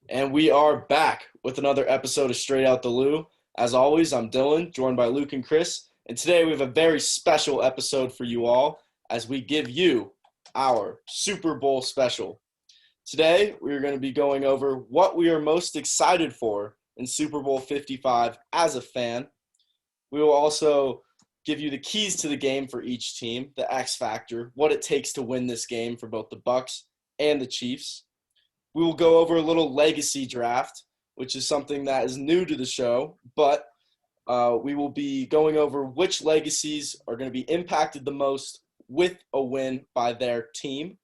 And we are back with another episode of Straight Out the Lou. As always, I'm Dylan, joined by Luke and Chris. And today we have a very special episode for you all as we give you our Super Bowl special. Today, we are going to be going over what we are most excited for in Super Bowl 55 as a fan. We will also give you the keys to the game for each team, the X factor, what it takes to win this game for both the Bucs and the Chiefs. We will go over a little legacy draft, which is something that is new to the show, but we will be going over which legacies are going to be impacted the most with a win by their team.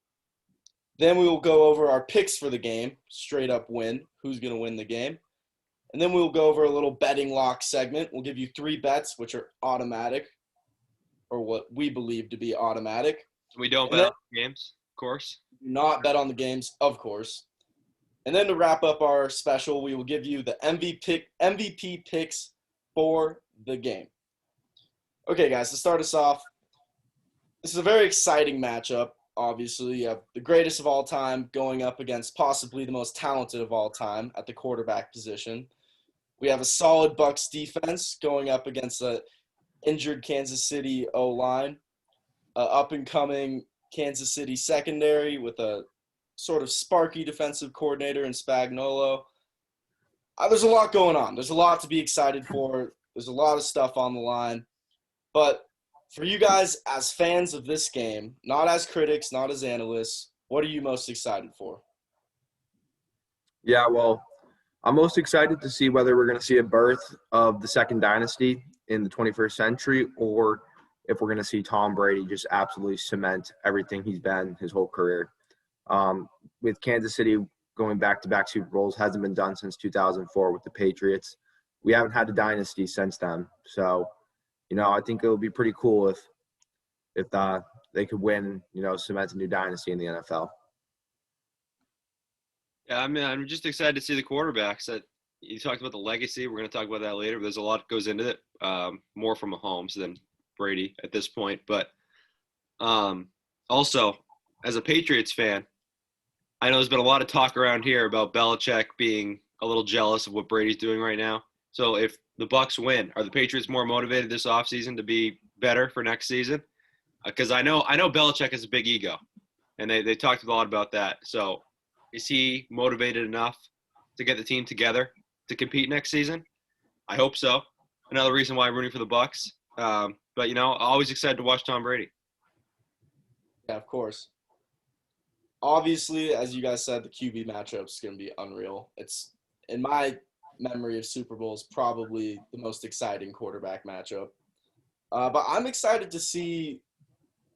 Then we will go over our picks for the game, straight up win, who's going to win the game. And then we'll go over a little betting lock segment. We'll give you 3 bets, which are automatic, or what we believe to be automatic. We don't bet on games, of course. Do not bet on the games, of course. And then to wrap up our special, we will give you the MVP picks for the game. Okay, guys, to start us off, this is a very exciting matchup. Obviously, you have the greatest of all time going up against possibly the most talented of all time at the quarterback position. We have a solid Bucs defense going up against an injured Kansas City O-line, up-and-coming Kansas City secondary with a sort of sparky defensive coordinator in Spagnola. There's a lot going on. There's a lot to be excited for. There's a lot of stuff on the line. But for you guys as fans of this game, not as critics, not as analysts, what are you most excited for? Yeah, well, I'm most excited to see whether we're going to see a birth of the second dynasty in the 21st century or if we're going to see Tom Brady just absolutely cement everything he's been his whole career. With Kansas City going back-to-back Super Bowls hasn't been done since 2004 with the Patriots. We haven't had a dynasty since then. So, I think it would be pretty cool if they could win, cement a new dynasty in the NFL. Yeah, I'm just excited to see the quarterbacks. You talked about the legacy. We're going to talk about that later. There's a lot that goes into it, more from Mahomes than Brady at this point. But also, as a Patriots fan, I know there's been a lot of talk around here about Belichick being a little jealous of what Brady's doing right now. So if the Bucs win, are the Patriots more motivated this offseason to be better for next season? Because I know Belichick has a big ego, and they talked a lot about that. So is he motivated enough to get the team together to compete next season? I hope so. Another reason why I'm rooting for the Bucs. But always excited to watch Tom Brady. Yeah, of course. Obviously, as you guys said, the QB matchup is going to be unreal. It's, in my memory of Super Bowls, probably the most exciting quarterback matchup. But I'm excited to see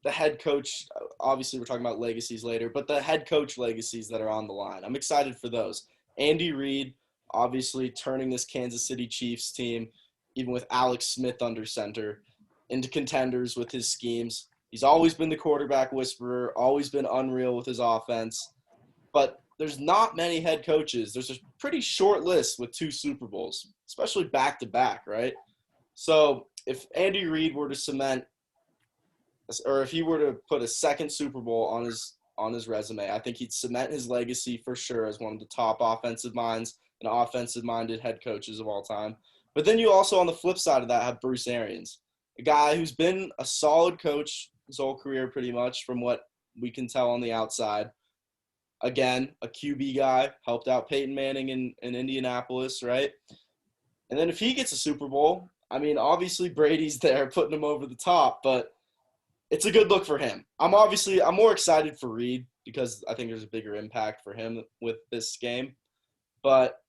the head coach. Obviously, we're talking about legacies later, but the head coach legacies that are on the line. I'm excited for those. Andy Reid, obviously turning this Kansas City Chiefs team, even with Alex Smith under center, into contenders with his schemes. He's always been the quarterback whisperer, always been unreal with his offense. But there's not many head coaches. There's a pretty short list with 2 Super Bowls, especially back-to-back, right? So if Andy Reid were to cement, or if he were to put a second Super Bowl on his resume, I think he'd cement his legacy for sure as one of the top offensive minds and offensive-minded head coaches of all time. But then you also, on the flip side of that, have Bruce Arians, a guy who's been a solid coach his whole career pretty much from what we can tell on the outside. Again, a QB guy, helped out Peyton Manning in Indianapolis, right? And then if he gets a Super Bowl, obviously Brady's there putting him over the top, but it's a good look for him. I'm more excited for Reid because I think there's a bigger impact for him with this game. But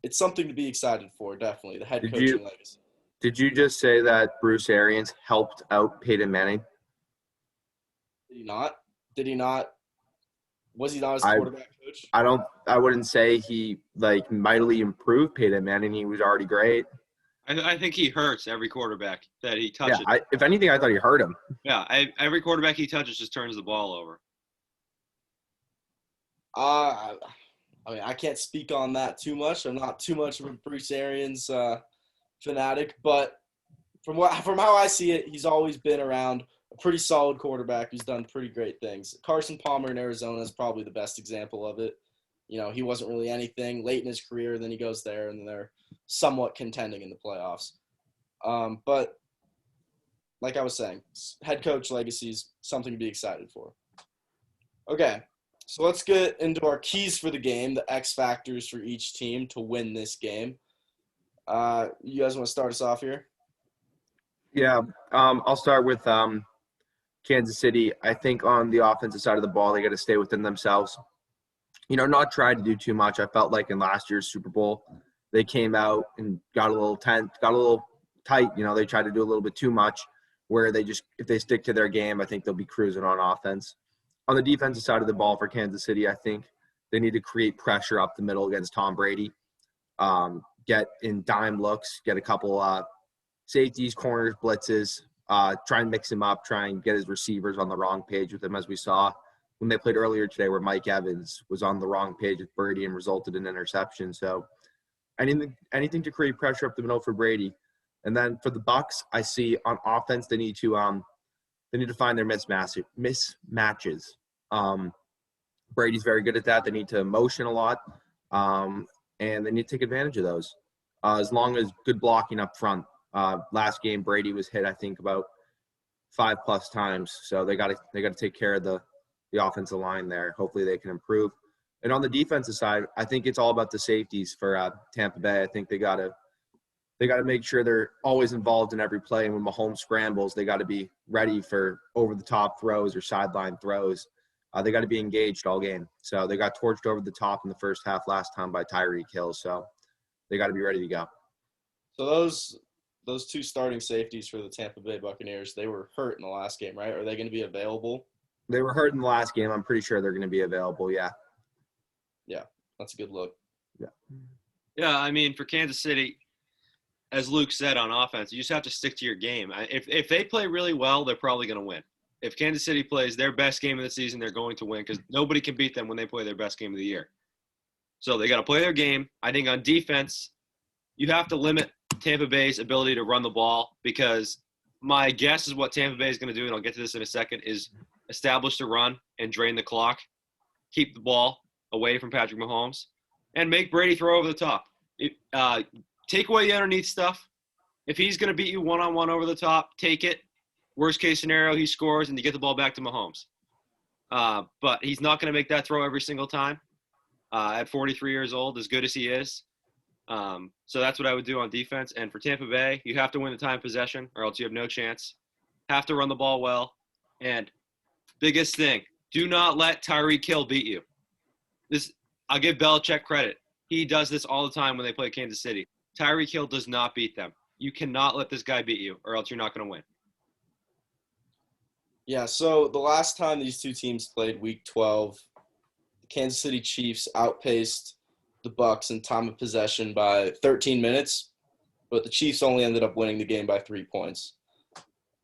it's something to be excited for, definitely, the head coaching legacy. Did you just say that Bruce Arians helped out Peyton Manning? Did he not? Was he not his quarterback coach? I wouldn't say he mightily improved Peyton Manning. He was already great. I think he hurts every quarterback that he touches. Yeah, if anything, I thought he hurt him. Yeah, every quarterback he touches just turns the ball over. I can't speak on that too much. I'm not too much of a Bruce Arians fanatic, but from how I see it, he's always been around a pretty solid quarterback who's done pretty great things. Carson Palmer in Arizona is probably the best example of it. he wasn't really anything late in his career. Then he goes there, and they're somewhat contending in the playoffs. But like I was saying, head coach legacy is something to be excited for. Okay, so let's get into our keys for the game, the X factors for each team to win this game. You guys want to start us off here? Yeah, I'll start with Kansas City. I think on the offensive side of the ball, they got to stay within themselves. Not try to do too much. I felt like in last year's Super Bowl, they came out and got a little tight. They tried to do a little bit too much, where if they stick to their game, I think they'll be cruising on offense. On the defensive side of the ball for Kansas City, I think they need to create pressure up the middle against Tom Brady, get in dime looks, get a couple safeties, corners, blitzes, try and mix him up, try and get his receivers on the wrong page with him, as we saw when they played earlier today where Mike Evans was on the wrong page with Brady and resulted in interception. So anything to create pressure up the middle for Brady. And then for the Bucs, I see on offense they need to find their mismatches. Brady's very good at that. They need to motion a lot, and they need to take advantage of those. As long as good blocking up front. Last game Brady was hit, I think, about 5+ times. So they got to take care of the offensive line there. Hopefully they can improve. And on the defensive side, I think it's all about the safeties for Tampa Bay. I think they got to make sure they're always involved in every play. And when Mahomes scrambles, they got to be ready for over-the-top throws or sideline throws. They got to be engaged all game. So they got torched over the top in the first half last time by Tyreek Hill. So they got to be ready to go. So those two starting safeties for the Tampa Bay Buccaneers, they were hurt in the last game, right? Are they going to be available? They were hurt in the last game. I'm pretty sure they're going to be available, yeah. Yeah, that's a good look. Yeah, I mean, for Kansas City, as Luke said on offense, you just have to stick to your game. If they play really well, they're probably going to win. If Kansas City plays their best game of the season, they're going to win because nobody can beat them when they play their best game of the year. So they got to play their game. I think on defense, you have to limit Tampa Bay's ability to run the ball because my guess is what Tampa Bay is going to do, and I'll get to this in a second, is establish the run and drain the clock, keep the ball away from Patrick Mahomes, and make Brady throw over the top. Take away the underneath stuff. If he's going to beat you one-on-one over the top, take it. Worst case scenario, he scores, and you get the ball back to Mahomes. But he's not going to make that throw every single time at 43 years old, as good as he is. So that's what I would do on defense. And for Tampa Bay, you have to win the time possession or else you have no chance. Have to run the ball well. And biggest thing, do not let Tyreek Hill beat you. I'll give Belichick credit. He does this all the time when they play Kansas City. Tyreek Hill does not beat them. You cannot let this guy beat you or else you're not going to win. Yeah, so the last time these two teams played Week 12, the Kansas City Chiefs outpaced the Bucs in time of possession by 13 minutes, but the Chiefs only ended up winning the game by 3 points.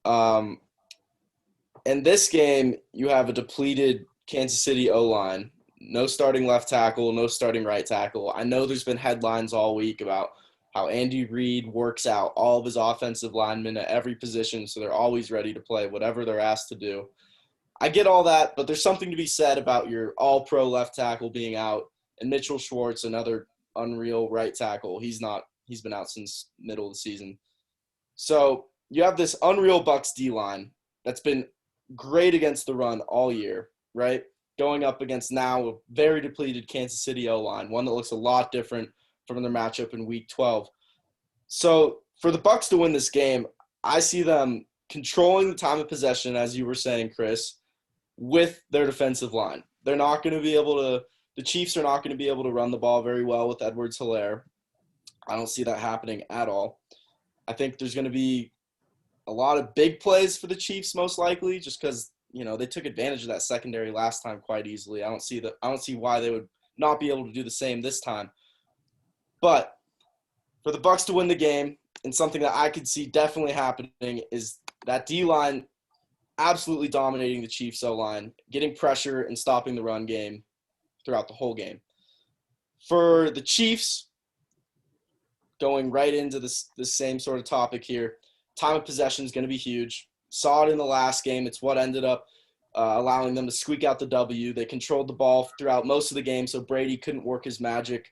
In this game, you have a depleted Kansas City O-line. No starting left tackle, no starting right tackle. I know there's been headlines all week about how Andy Reid works out all of his offensive linemen at every position, so they're always ready to play whatever they're asked to do. I get all that, but there's something to be said about your all-pro left tackle being out, and Mitchell Schwartz, another unreal right tackle. He's been out since middle of the season. So you have this unreal Bucs D-line that's been great against the run all year, right? Going up against now a very depleted Kansas City O-line, one that looks a lot different from their matchup in Week 12. So for the Bucs to win this game, I see them controlling the time of possession, as you were saying, Chris, with their defensive line. They're not going to be able to – the Chiefs are not going to be able to run the ball very well with Edwards-Helaire. I don't see that happening at all. I think there's going to be a lot of big plays for the Chiefs most likely just because, they took advantage of that secondary last time quite easily. I don't see why they would not be able to do the same this time. But for the Bucs to win the game, and something that I could see definitely happening is that D-line absolutely dominating the Chiefs O-line, getting pressure and stopping the run game throughout the whole game. For the Chiefs, going right into this same sort of topic here, time of possession is going to be huge. Saw it in the last game. It's what ended up allowing them to squeak out the W. They controlled the ball throughout most of the game, so Brady couldn't work his magic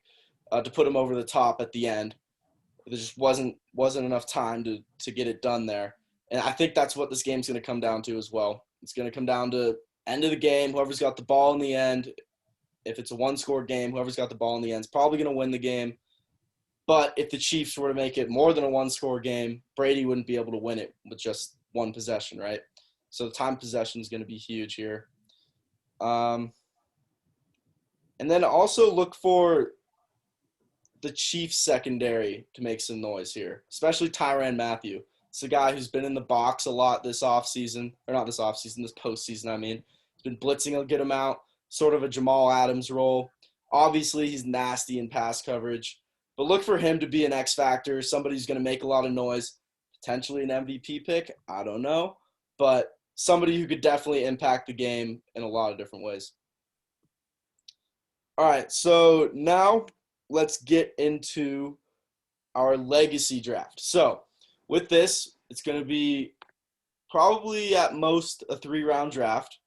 to put him over the top at the end. There just wasn't enough time to get it done there. And I think that's what this game's going to come down to as well. It's going to come down to end of the game, whoever's got the ball in the end. If it's a one-score game, whoever's got the ball in the end is probably going to win the game. But if the Chiefs were to make it more than a one-score game, Brady wouldn't be able to win it with just one possession, right? So the time possession is going to be huge here. And then also look for the Chiefs secondary to make some noise here, especially Tyron Matthews. It's a guy who's been in the box a lot this offseason, or not this offseason, this postseason, I mean. He's been blitzing a good amount, sort of a Jamal Adams role. Obviously, he's nasty in pass coverage. But look for him to be an X factor, somebody who's going to make a lot of noise, potentially an MVP pick. I don't know. But somebody who could definitely impact the game in a lot of different ways. All right, so now let's get into our legacy draft. So with this, it's going to be probably at most a 3-round draft.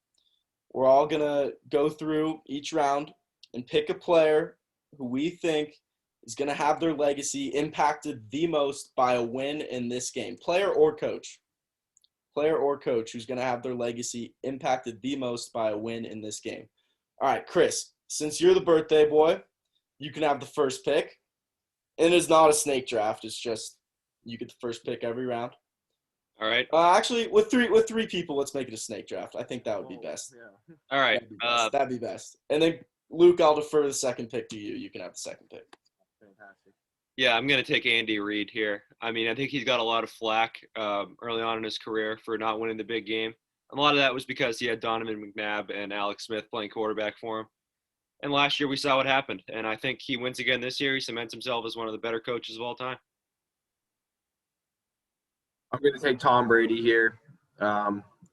We're all going to go through each round and pick a player who we think is going to have their legacy impacted the most by a win in this game. Player or coach who's going to have their legacy impacted the most by a win in this game. All right, Chris, since you're the birthday boy, you can have the first pick. And it's not a snake draft. It's just you get the first pick every round. All right. Actually, with three people, let's make it a snake draft. I think that would be best. Yeah. All right. That'd be best. And then, Luke, I'll defer the second pick to you. You can have the second pick. Fantastic. Yeah, I'm going to take Andy Reid here. I mean, I think he's got a lot of flack early on in his career for not winning the big game. And a lot of that was because he had Donovan McNabb and Alex Smith playing quarterback for him. And last year we saw what happened. And I think he wins again this year. He cements himself as one of the better coaches of all time. I'm going to take Tom Brady here.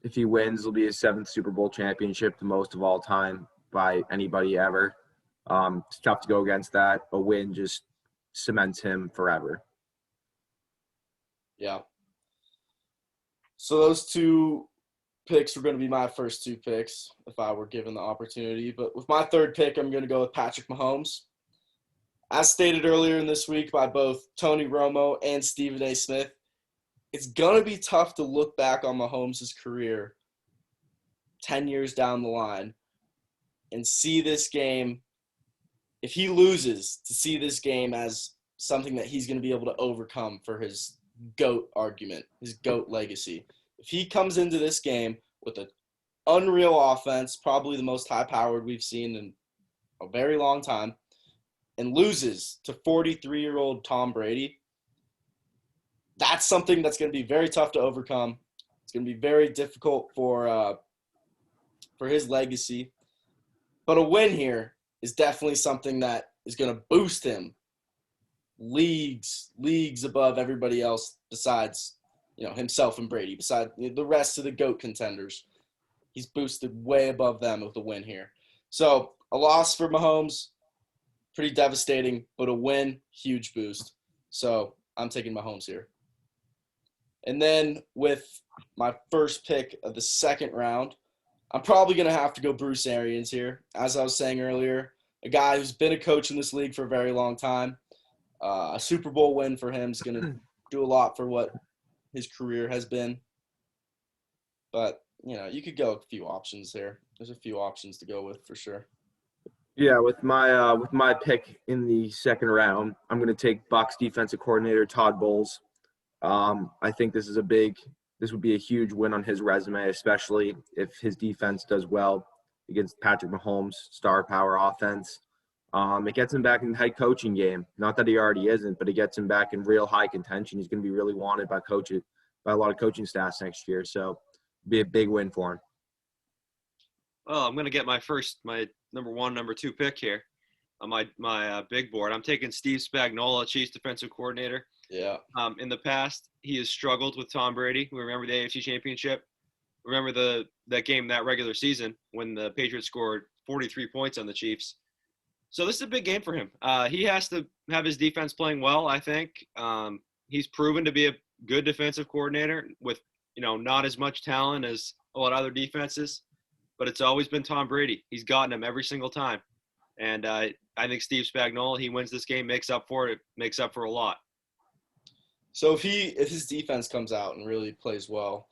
If he wins, it'll be his 7th Super Bowl championship, the most of all time by anybody ever. It's tough to go against that. A win just cements him forever. Yeah. So those two picks were going to be my first 2 picks if I were given the opportunity. But with my third pick, I'm going to go with Patrick Mahomes. As stated earlier in this week by both Tony Romo and Stephen A. Smith, it's going to be tough to look back on Mahomes' career 10 years down the line and see this game, if he loses, to see this game as something that he's going to be able to overcome for his GOAT argument, his GOAT legacy. If he comes into this game with an unreal offense, probably the most high-powered we've seen in a very long time, and loses to 43-year-old Tom Brady, that's something that's going to be very tough to overcome. It's going to be very difficult for his legacy. But a win here is definitely something that is going to boost him leagues above everybody else besides, himself and Brady, besides the rest of the GOAT contenders. He's boosted way above them with a win here. So a loss for Mahomes, pretty devastating, but a win, huge boost. So I'm taking Mahomes here. And then with my first pick of the second round, I'm probably going to have to go Bruce Arians here. As I was saying earlier, a guy who's been a coach in this league for a very long time. A Super Bowl win for him is going to do a lot for what his career has been. But, you could go a few options there. There's a few options to go with for sure. Yeah, with my pick in the second round, I'm going to take Bucs defensive coordinator Todd Bowles. I think this would be a huge win on his resume, especially if his defense does well against Patrick Mahomes' star power offense. It gets him back in the head coaching game. Not that he already isn't, but it gets him back in real high contention. He's going to be really wanted by a lot of coaching staffs next year. So it'll be a big win for him. Well, I'm going to get my number 1, number 2 pick here on my big board. I'm taking Steve Spagnola, Chiefs defensive coordinator. Yeah. In the past, he has struggled with Tom Brady. We remember the AFC Championship. Remember that game, that regular season, when the Patriots scored 43 points on the Chiefs. So this is a big game for him. He has to have his defense playing well, I think. He's proven to be a good defensive coordinator with, not as much talent as a lot of other defenses. but it's always been Tom Brady. He's gotten them every single time. And I think Steve Spagnola, he wins this game, makes up for it, makes up for a lot. So if his defense comes out and really plays well,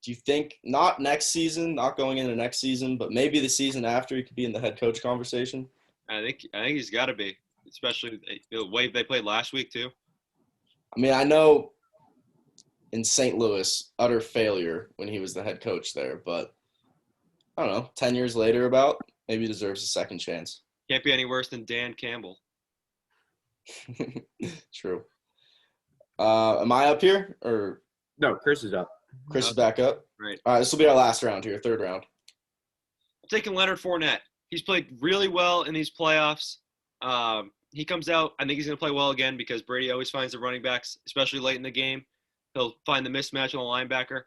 do you think not next season, not going into next season, but maybe the season after he could be in the head coach conversation? I think he's got to be, especially the way they played last week too. I mean, I know in St. Louis, utter failure when he was the head coach there, but I don't know, 10 years later maybe he deserves a second chance. Can't be any worse than Dan Campbell. True. Am I up here or? No, Chris is up. Chris is back up? Right. All right, this will be our last round here, third round. I'm taking Leonard Fournette. He's played really well in these playoffs. He comes out. I think he's going to play well again because Brady always finds the running backs, especially late in the game. He'll find the mismatch on the linebacker.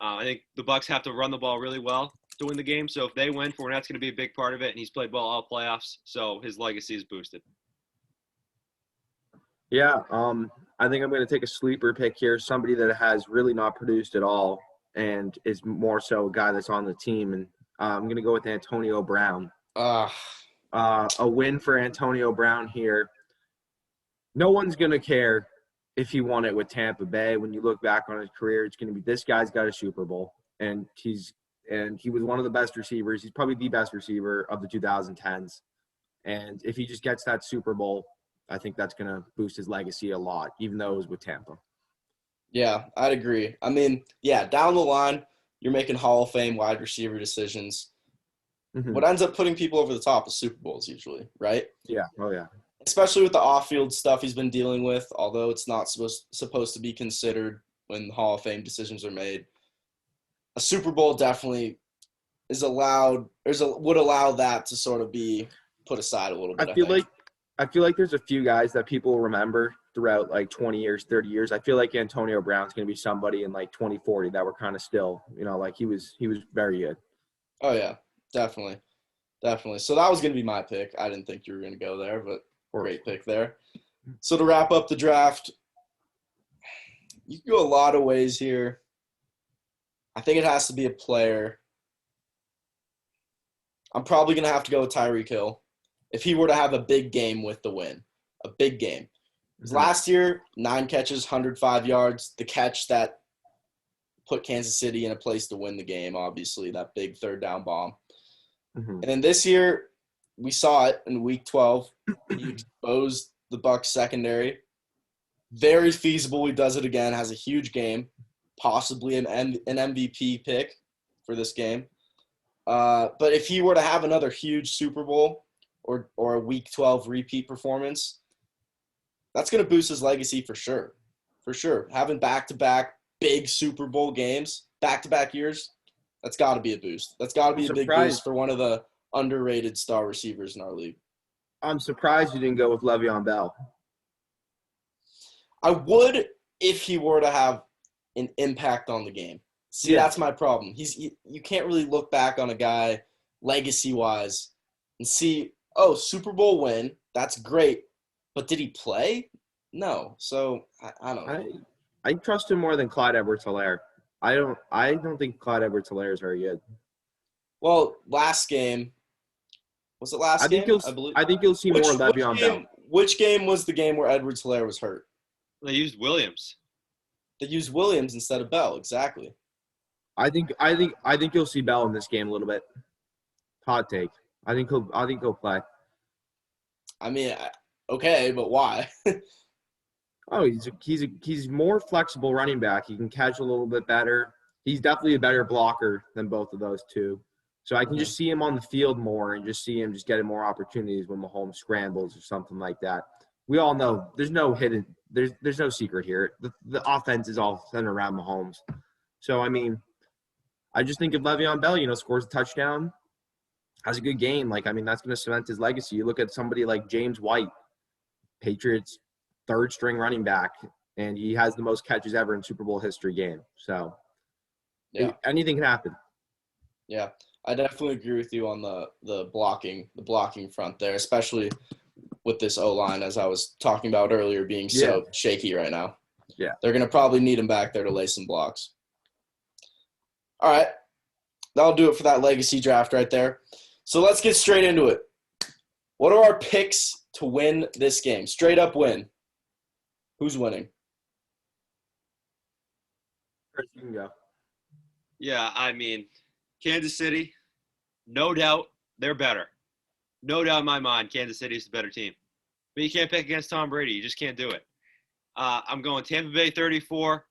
I think the Bucs have to run the ball really well to win the game. So if they win, Fournette's going to be a big part of it, and he's played well all playoffs. So his legacy is boosted. Yeah, I think I'm going to take a sleeper pick here, somebody that has really not produced at all and is more so a guy that's on the team. And I'm going to go with Antonio Brown. A win for Antonio Brown here. No one's going to care if he won it with Tampa Bay. When you look back on his career, it's going to be this guy's got a Super Bowl, and he was one of the best receivers. He's probably the best receiver of the 2010s. And if he just gets that Super Bowl, I think that's going to boost his legacy a lot, even though it was with Tampa. Yeah, I'd agree. I mean, yeah, down the line, you're making Hall of Fame wide receiver decisions. Mm-hmm. What ends up putting people over the top is Super Bowls usually, right? Yeah. Oh, yeah. Especially with the off-field stuff he's been dealing with, although it's not supposed to be considered when Hall of Fame decisions are made. A Super Bowl definitely is allowed – would allow that to sort of be put aside a little bit, I feel like there's a few guys that people remember throughout like 20 years, 30 years. I feel like Antonio Brown's going to be somebody in like 2040 that we're kind of still, like he was very good. Oh, yeah, definitely. Definitely. So that was going to be my pick. I didn't think you were going to go there, but great pick there. So to wrap up the draft, you can go a lot of ways here. I think it has to be a player. I'm probably going to have to go with Tyreek Hill. If he were to have a big game with the win, a big game. Mm-hmm. Last year, 9 catches, 105 yards, the catch that put Kansas City in a place to win the game, obviously, that big third down bomb. Mm-hmm. And then this year, we saw it in Week 12. He exposed the Bucs secondary. Very feasible he does it again, has a huge game, possibly an MVP pick for this game. But if he were to have another huge Super Bowl, or a Week 12 repeat performance, that's going to boost his legacy for sure. For sure. Having back-to-back big Super Bowl games, back-to-back years, that's got to be a boost. That's got to be a big boost for one of the underrated star receivers in our league. I'm surprised you didn't go with Le'Veon Bell. I would if he were to have an impact on the game. See, That's my problem. You can't really look back on a guy legacy-wise and see – Super Bowl win. That's great. But did he play? No. So, I don't know. I trust him more than Clyde Edwards-Helaire. I don't think Clyde Edwards-Helaire is very good. Well, last game. Was it last game? I think you'll see more Le'Veon Bell. Which game was the game where Edwards-Helaire was hurt? They used Williams. They used Williams instead of Bell, exactly. I think you'll see Bell in this game a little bit. Hot take. I think he'll play. I mean, okay, but why? He's more flexible running back. He can catch a little bit better. He's definitely a better blocker than both of those two. So I can just see him on the field more and just see him just getting more opportunities when Mahomes scrambles or something like that. We all know there's no secret here. The offense is all centered around Mahomes. So I mean, I just think if Le'Veon Bell, scores a touchdown, has a good game, that's going to cement his legacy. You look at somebody like James White, Patriots third-string running back, and he has the most catches ever in Super Bowl history game. So, anything can happen. Yeah, I definitely agree with you on the blocking front there, especially with this O-line, as I was talking about earlier, being so shaky right now. Yeah, they're going to probably need him back there to lay some blocks. All right, that'll do it for that legacy draft right there. So let's get straight into it. What are our picks to win this game? Straight up win. Who's winning? Chris, you can go. Yeah, I mean, Kansas City, no doubt they're better. No doubt in my mind, Kansas City is the better team. But you can't pick against Tom Brady. You just can't do it. I'm going Tampa Bay 34,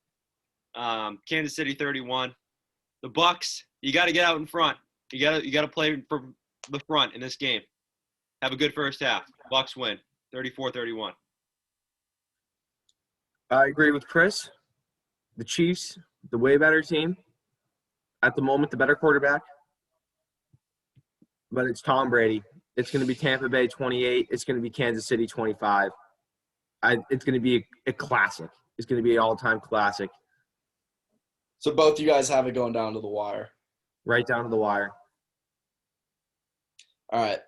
Kansas City 31. The Bucs, you got to get out in front. You got to play from the front in this game. Have a good first half. Bucs win 34-31. I agree with Chris. The Chiefs, the way better team. At the moment, the better quarterback. But it's Tom Brady. It's going to be Tampa Bay 28. It's going to be Kansas City 25. It's going to be a classic. It's going to be an all-time classic. So both you guys have it going down to the wire. Right down to the wire. All right.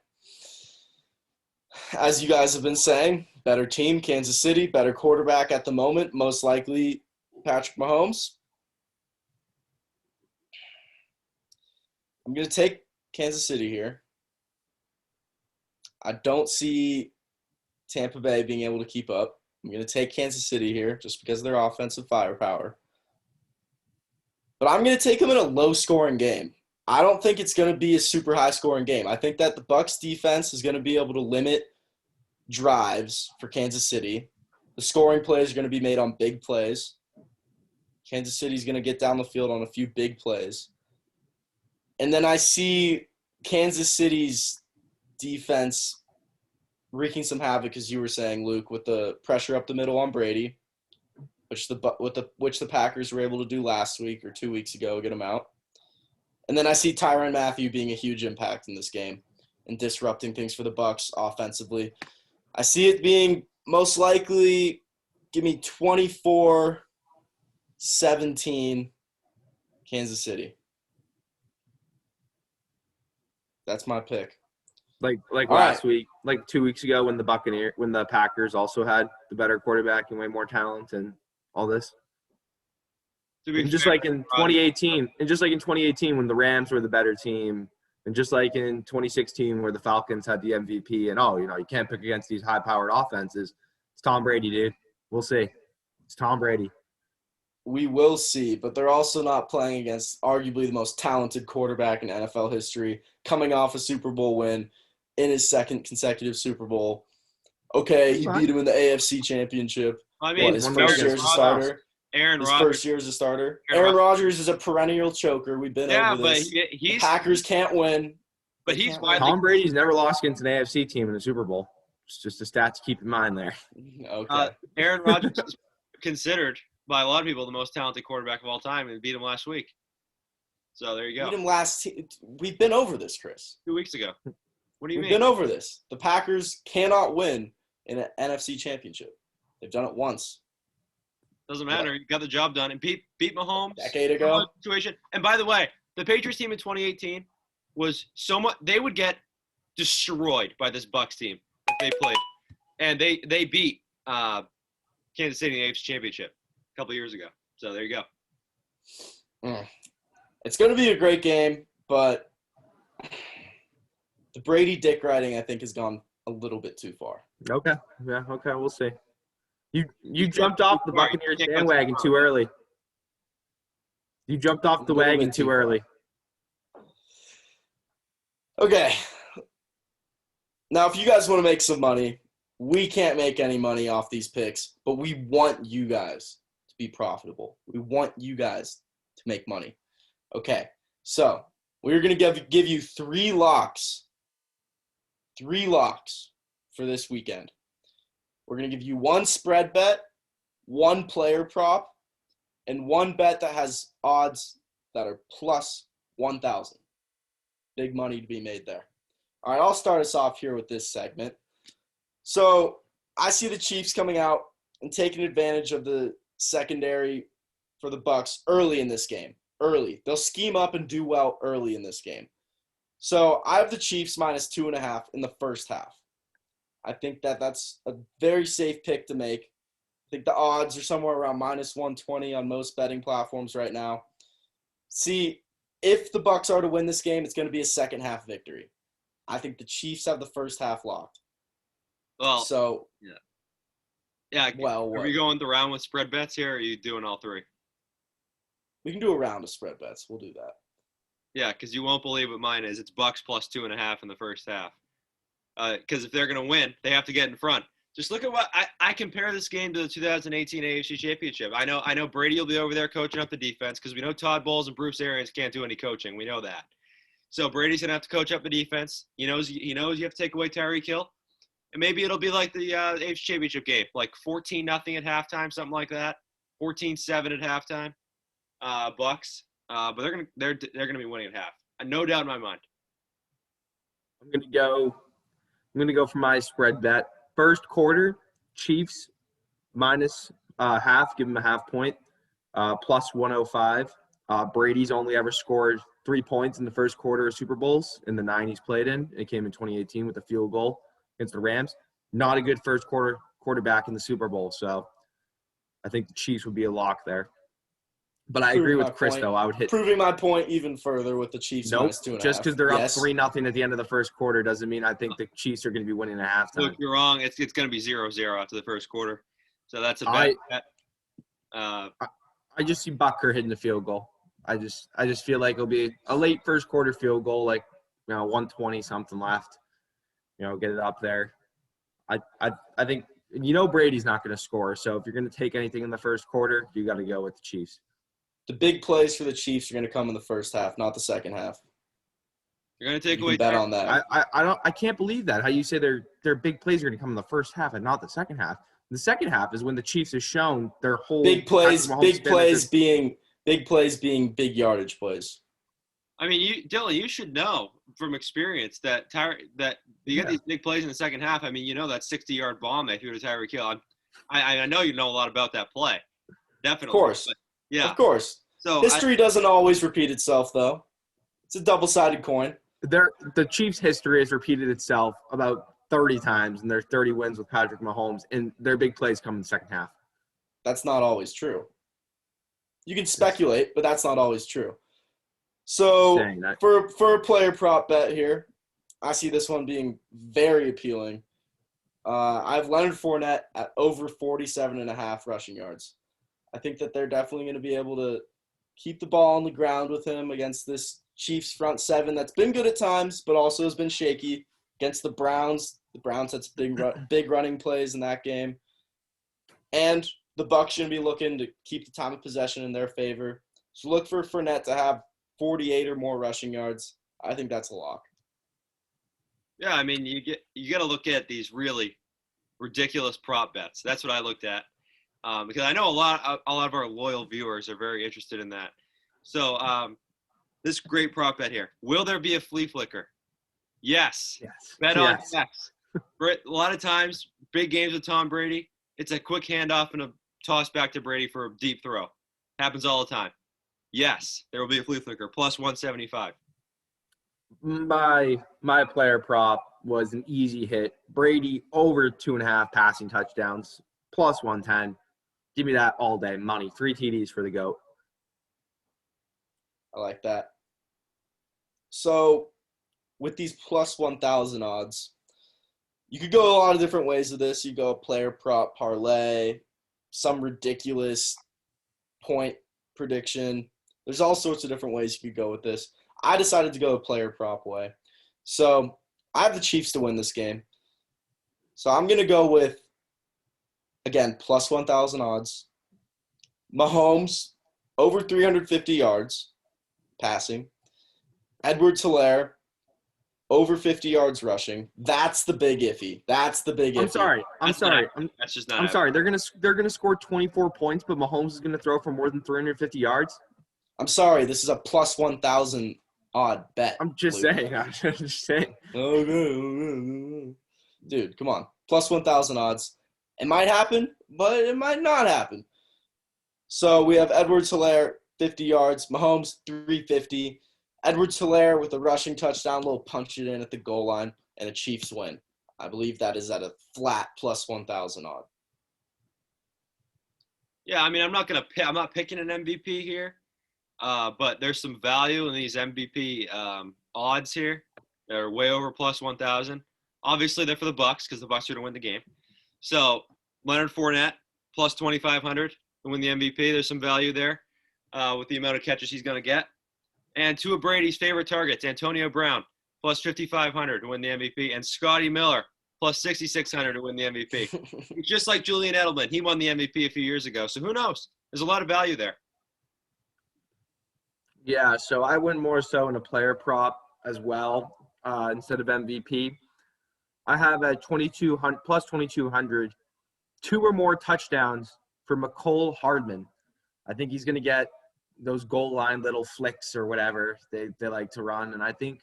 As you guys have been saying, better team, Kansas City, better quarterback at the moment, most likely Patrick Mahomes. I'm going to take Kansas City here. I don't see Tampa Bay being able to keep up. I'm going to take Kansas City here just because of their offensive firepower. But I'm going to take them in a low-scoring game. I don't think it's going to be a super high-scoring game. I think that the Bucs defense is going to be able to limit drives for Kansas City. The scoring plays are going to be made on big plays. Kansas City's going to get down the field on a few big plays. And then I see Kansas City's defense wreaking some havoc, as you were saying, Luke, with the pressure up the middle on Brady, which the Packers were able to do last week or 2 weeks ago, get him out. And then I see Tyron Matthews being a huge impact in this game and disrupting things for the Bucs offensively. I see it being most likely, give me 24-17 Kansas City. That's my pick. Like All last right. week, like 2 weeks ago when the Packers also had the better quarterback and way more talent and all this. And just like in 2018, when the Rams were the better team, and just like in 2016 where the Falcons had the MVP, and you can't pick against these high-powered offenses. It's Tom Brady, dude. We'll see. It's Tom Brady. We will see, but they're also not playing against arguably the most talented quarterback in NFL history, coming off a Super Bowl win in his second consecutive Super Bowl. Okay, he beat him in the AFC Championship. I mean, his first year as a starter. Rodgers. First year as a starter. Aaron Rodgers is a perennial choker. We've been over this. But the Packers can't win. But he's Tom Brady's never lost against an AFC team in the Super Bowl. It's just a stat to keep in mind there. Okay. Aaron Rodgers is considered by a lot of people the most talented quarterback of all time, and beat him last week. So there you go. Beat him we've been over this, Chris. 2 weeks ago. What do you mean? We've been over this. The Packers cannot win in an NFC championship. They've done it once. Doesn't matter. You got the job done and beat Mahomes. Decade ago. Situation. And by the way, the Patriots team in 2018 was so much. They would get destroyed by this Bucs team if they played, and they beat Kansas City in the AFC Championship a couple years ago. So there you go. It's going to be a great game, but the Brady dick riding, I think, has gone a little bit too far. Okay. Yeah, okay, we'll see. You jumped off the Buccaneers bandwagon too early. You jumped off the wagon too early. Okay. Now, if you guys want to make some money, we can't make any money off these picks, but we want you guys to be profitable. We want you guys to make money. Okay, so we're going to give you 3 locks. 3 locks for this weekend. We're going to give you 1 spread bet, 1 player prop, and 1 bet that has odds that are plus 1,000. Big money to be made there. All right, I'll start us off here with this segment. So I see the Chiefs coming out and taking advantage of the secondary for the Bucs early in this game. Early. They'll scheme up and do well early in this game. So I have the Chiefs minus 2.5 in the first half. I think that's a very safe pick to make. I think the odds are somewhere around minus 120 on most betting platforms right now. See, if the Bucs are to win this game, it's going to be a second half victory. I think the Chiefs have the first half locked. Well, So, yeah. well, Are what? we going the round with spread bets here, or are you doing all three? We can do a round of spread bets. We'll do that. Yeah, because you won't believe what mine is. It's Bucks plus 2.5 in the first half. Because if they're going to win, they have to get in front. Just look at what I compare this game to the 2018 AFC Championship. I know Brady will be over there coaching up the defense because we know Todd Bowles and Bruce Arians can't do any coaching. We know that. So Brady's going to have to coach up the defense. He knows you have to take away Tyreek Hill. And maybe it'll be like the AFC Championship game, like 14-0 at halftime, something like that. 14-7 at halftime. Bucks. But they're gonna be winning at half. No doubt in my mind. I'm gonna go for my spread bet. First quarter, Chiefs minus half, give them a half point, plus 105. Brady's only ever scored 3 points in the first quarter of Super Bowls in the 9 he's played in. It came in 2018 with a field goal against the Rams. Not a good first quarterback in the Super Bowl, so I think the Chiefs would be a lock there. But I agree with Chris, though. I would hit. Proving my point even further with the Chiefs minus 2.5. Just because they're up 3-0 at the end of the first quarter doesn't mean I think the Chiefs are going to be winning at halftime. Look, you're wrong. It's going to be 0-0 after the first quarter. So that's a bad bet. I just see Butker hitting the field goal. I just feel like it'll be a late first quarter field goal, like 120 something left. Get it up there. I think Brady's not going to score. So if you're going to take anything in the first quarter, you got to go with the Chiefs. The big plays for the Chiefs are going to come in the first half, not the second half. You're going to take away. Bet on that. I can't believe that. How you say their big plays are going to come in the first half and not the second half. The second half is when the Chiefs have shown their whole big plays being big yardage plays. I mean, Dylan, you should know from experience that you get these big plays in the second half. I mean, that 60-yard bomb they threw to Tyreek Hill. I know you know a lot about that play. Definitely. Of course. But, yeah. Of course. So history doesn't always repeat itself, though. It's a double-sided coin. The Chiefs' history has repeated itself about 30 times, and there's 30 wins with Patrick Mahomes, and their big plays come in the second half. That's not always true. You can speculate, but that's not always true. So for a player prop bet here, I see this one being very appealing. I have Leonard Fournette at over 47.5 rushing yards. I think that they're definitely going to be able to keep the ball on the ground with him against this Chiefs front seven that's been good at times, but also has been shaky against the Browns. The Browns had some big running plays in that game. And the Bucs should be looking to keep the time of possession in their favor. So look for Fournette to have 48 or more rushing yards. I think that's a lock. Yeah, I mean, you got to look at these really ridiculous prop bets. That's what I looked at. Because I know a lot of our loyal viewers are very interested in that. So this great prop bet here. Will there be a flea flicker? Yes. Bet on yes. A lot of times, big games with Tom Brady, it's a quick handoff and a toss back to Brady for a deep throw. Happens all the time. Yes, there will be a flea flicker, plus 175. My player prop was an easy hit. Brady over 2.5 passing touchdowns, plus 110. Give me that all day. Money. 3 TDs for the GOAT. I like that. So with these plus 1,000 odds, you could go a lot of different ways with this. You go player prop parlay, some ridiculous point prediction. There's all sorts of different ways you could go with this. I decided to go a player prop way. So I have the Chiefs to win this game. So I'm going to go with, again, plus 1,000 odds. Mahomes, over 350 yards passing. Edwards-Helaire, over 50 yards rushing. That's the big iffy. That's the big iffy. I'm sorry. That's just not. I'm sorry. They're gonna score 24 points, but Mahomes is gonna throw for more than 350 yards. I'm sorry. This is a plus 1,000 odd bet. I'm just saying. Dude, come on. Plus 1,000 odds. It might happen, but it might not happen. So we have Edwards-Helaire, 50 yards. Mahomes, 350. Edwards-Helaire with a rushing touchdown, a little punch it in at the goal line, and a Chiefs win. I believe that is at a flat plus 1,000 odd. Yeah, I mean, I'm not picking an MVP here, But there's some value in these MVP odds here. They're way over plus 1,000. Obviously, they're for the Bucks because the Bucks are going to win the game. So Leonard Fournette plus 2,500 to win the MVP. There's some value there with the amount of catches he's going to get. And two of Brady's favorite targets, Antonio Brown plus 5,500 to win the MVP, and Scotty Miller plus 6,600 to win the MVP. Just like Julian Edelman, he won the MVP a few years ago. So who knows? There's a lot of value there. Yeah, so I went more so in a player prop as well instead of MVP. I have at 2,200 plus 2,200, 2 or more touchdowns for McCole Hardman. I think he's going to get those goal line little flicks or whatever they like to run, and I think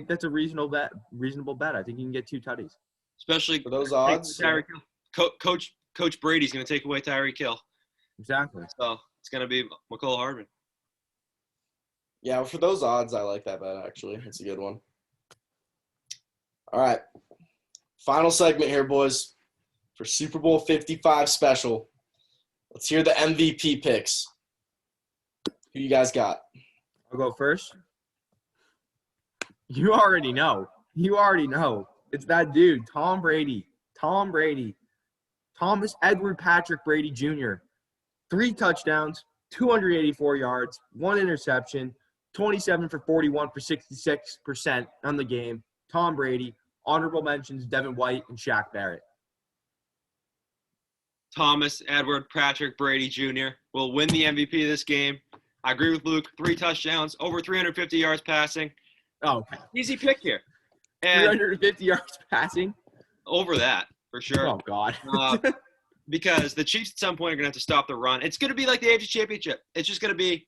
that's a reasonable bet. I think he can get 2 tutties. Especially for those odds. Coach Brady's going to take away Tyreek Hill. Exactly. So it's going to be McCole Hardman. Yeah, for those odds, I like that bet, actually. It's a good one. All right. Final segment here, boys, for Super Bowl 55 special. Let's hear the MVP picks. Who you guys got? I'll go first. You already know. It's that dude, Tom Brady. Thomas Edward Patrick Brady Jr. 3 touchdowns, 284 yards, 1 interception, 27 for 41 for 66% on the game. Tom Brady. Honorable mentions, Devin White and Shaq Barrett. Thomas Edward Patrick Brady Jr. will win the MVP of this game. I agree with Luke. 3 touchdowns, over 350 yards passing. Oh, okay. Easy pick here. And 350 yards passing? over that, for sure. Oh, God. Because the Chiefs at some point are going to have to stop the run. It's going to be like the AFC Championship. It's just going to be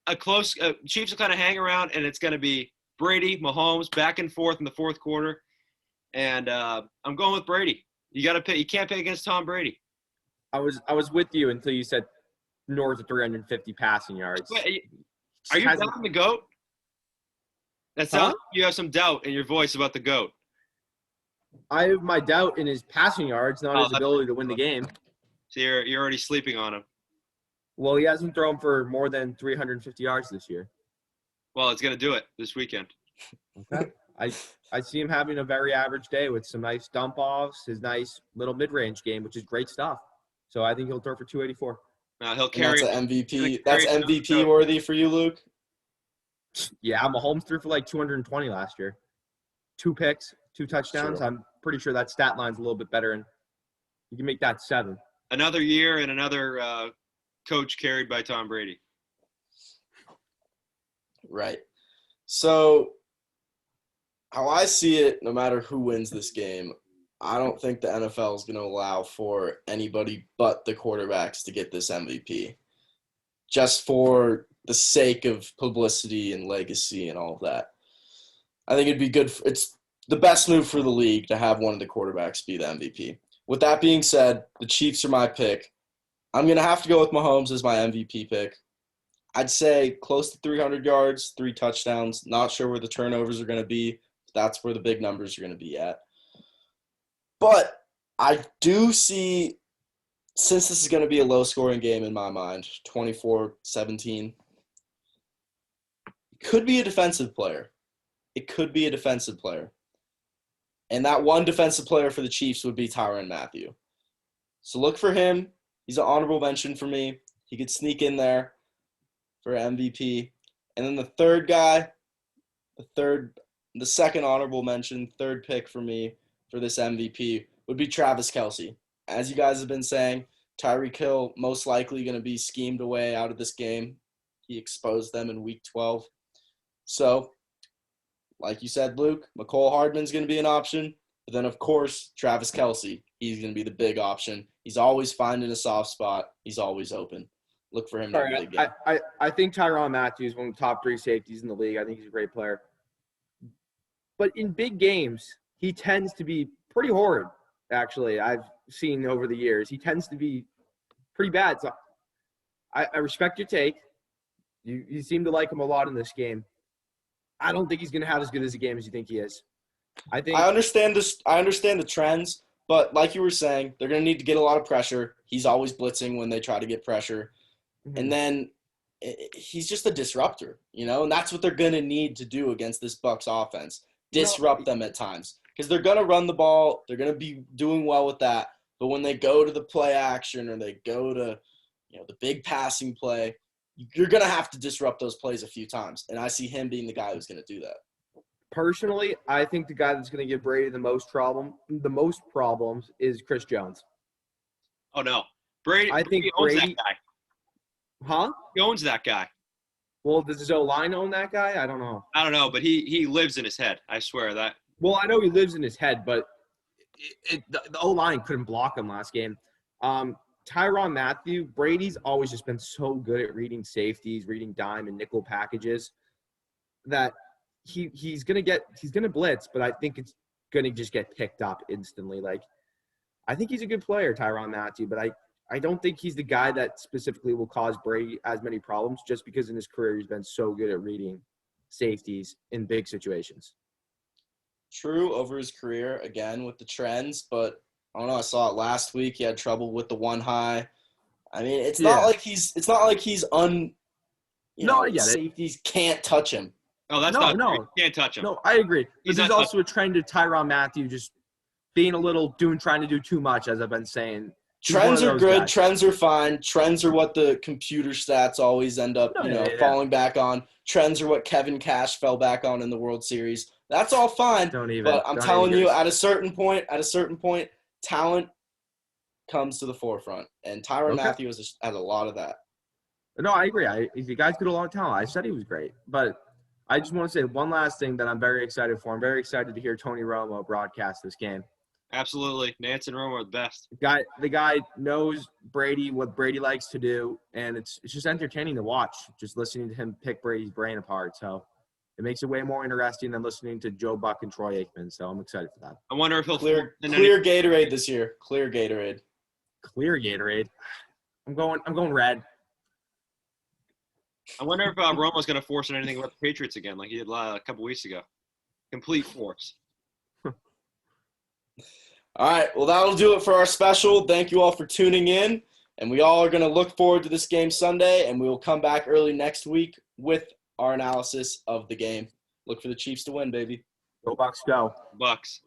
a close Chiefs will kind of hang around, and it's going to be Brady, Mahomes, back and forth in the fourth quarter. And I'm going with Brady. You got to pick. You can't pick against Tom Brady. I was with you until you said north of 350 passing yards. Wait, are you doubting the GOAT? That sounds like you have some doubt in your voice about the GOAT. I have my doubt in his passing yards, not his ability to win the game. So you're already sleeping on him. Well, he hasn't thrown for more than 350 yards this year. Well, it's going to do it this weekend. Okay. I see him having a very average day with some nice dump offs, his nice little mid-range game, which is great stuff. So I think he'll throw for 284. He'll carry. That's an MVP. That's MVP worthy for you, Luke. Yeah, Mahomes threw for like 220 last year. 2 picks, 2 touchdowns. Sure. I'm pretty sure that stat line's a little bit better, and you can make that 7. Another year and another coach carried by Tom Brady. Right. So how I see it, no matter who wins this game, I don't think the NFL is going to allow for anybody but the quarterbacks to get this MVP, just for the sake of publicity and legacy and all of that. I think it'd be good. It's the best move for the league to have one of the quarterbacks be the MVP. With that being said, the Chiefs are my pick. I'm going to have to go with Mahomes as my MVP pick. I'd say close to 300 yards, 3 touchdowns. Not sure where the turnovers are going to be. That's where the big numbers are going to be at. But I do see, since this is going to be a low-scoring game in my mind, 24-17, it could be a defensive player. And that one defensive player for the Chiefs would be Tyron Matthews. So look for him. He's an honorable mention for me. He could sneak in there for MVP. And then the third guy, the second honorable mention, third pick for me for this MVP would be Travis Kelce. As you guys have been saying, Tyreek Hill most likely going to be schemed away out of this game. He exposed them in Week 12. So, like you said, Luke, McCole Hardman's going to be an option. But then, of course, Travis Kelce. He's going to be the big option. He's always finding a soft spot. He's always open. Look for him to big game. I think Tyron Matthews is one of the top 3 safeties in the league. I think he's a great player. But in big games, he tends to be pretty horrid, actually. I've seen over the years. He tends to be pretty bad. So I respect your take. You seem to like him a lot in this game. I don't think he's going to have as good as a game as you think he is. I understand this. I understand the trends, but like you were saying, they're going to need to get a lot of pressure. He's always blitzing when they try to get pressure. Mm-hmm. And then he's just a disruptor, and that's what they're going to need to do against this Bucs offense. Disrupt them at times because they're going to run the ball. They're going to be doing well with that. But when they go to the play action or they go to, the big passing play, you're going to have to disrupt those plays a few times. And I see him being the guy who's going to do that. Personally, I think the guy that's going to give Brady the most problems is Chris Jones. Oh, no. Brady owns that guy. Huh? He owns that guy. Well, does his O-line own that guy? I don't know. I don't know, but he lives in his head. I swear that. Well, I know he lives in his head, but the O-line couldn't block him last game. Tyron Matthews, Brady's always just been so good at reading safeties, reading dime and nickel packages that he's gonna blitz, but I think it's gonna just get picked up instantly. Like, I think he's a good player, Tyron Matthews, but I don't think he's the guy that specifically will cause Brady as many problems just because in his career he's been so good at reading safeties in big situations. True over his career, again, with the trends, but I don't know. I saw it last week. He had trouble with the one high. I mean, it's not like he's I get safeties can't touch him. Oh, that's not true. You can't touch him. No, I agree. But there's also a trend of Tyron Matthews just being trying to do too much, as I've been saying. Trends are good. Guys. Trends are fine. Trends are what the computer stats always end up, falling back on. Trends are what Kevin Cash fell back on in the World Series. That's all fine. But I'm telling you, at a certain point, talent comes to the forefront, and Tyron Matthews has a lot of that. No, I agree. The guy's got a lot of talent. I said he was great, but I just want to say one last thing that I'm very excited for. I'm very excited to hear Tony Romo broadcast this game. Absolutely. Nance and Romo are the best. The guy knows Brady, what Brady likes to do, and it's just entertaining to watch, just listening to him pick Brady's brain apart. So it makes it way more interesting than listening to Joe Buck and Troy Aikman. So I'm excited for that. I wonder if he'll clear Gatorade this year. Clear Gatorade. Clear Gatorade. I'm going red. I wonder if Romo's going to force anything about the Patriots again, like he did a couple weeks ago. Complete force. All right, well, that'll do it for our special. Thank you all for tuning in, and we all are going to look forward to this game Sunday, and we will come back early next week with our analysis of the game. Look for the Chiefs to win, baby. Go Bucs, go. Bucs.